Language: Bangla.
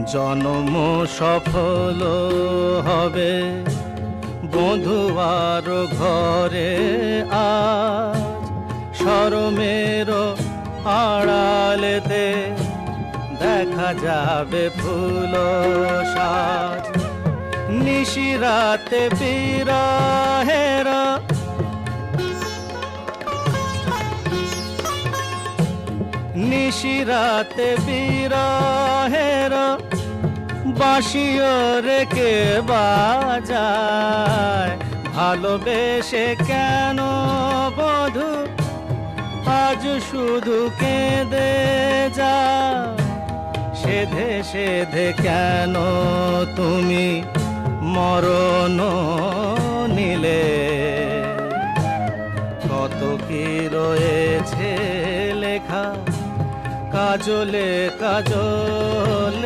জনম সফল হবে বধুয়ার ঘরে আজ শরমের আড়ালেতে দেখা যাবে ফুল সাজ নিশিরাতে বিরহের নিশিরাতে বিরহের বাঁশিও রেখে বাজায় ভালোবেসে কেন বধূ আজ শুধু কেঁদে যা সেধে সেধে কেন তুমি মরণ নিলে কত কি রয়েছে লেখা কাজলে কাজলে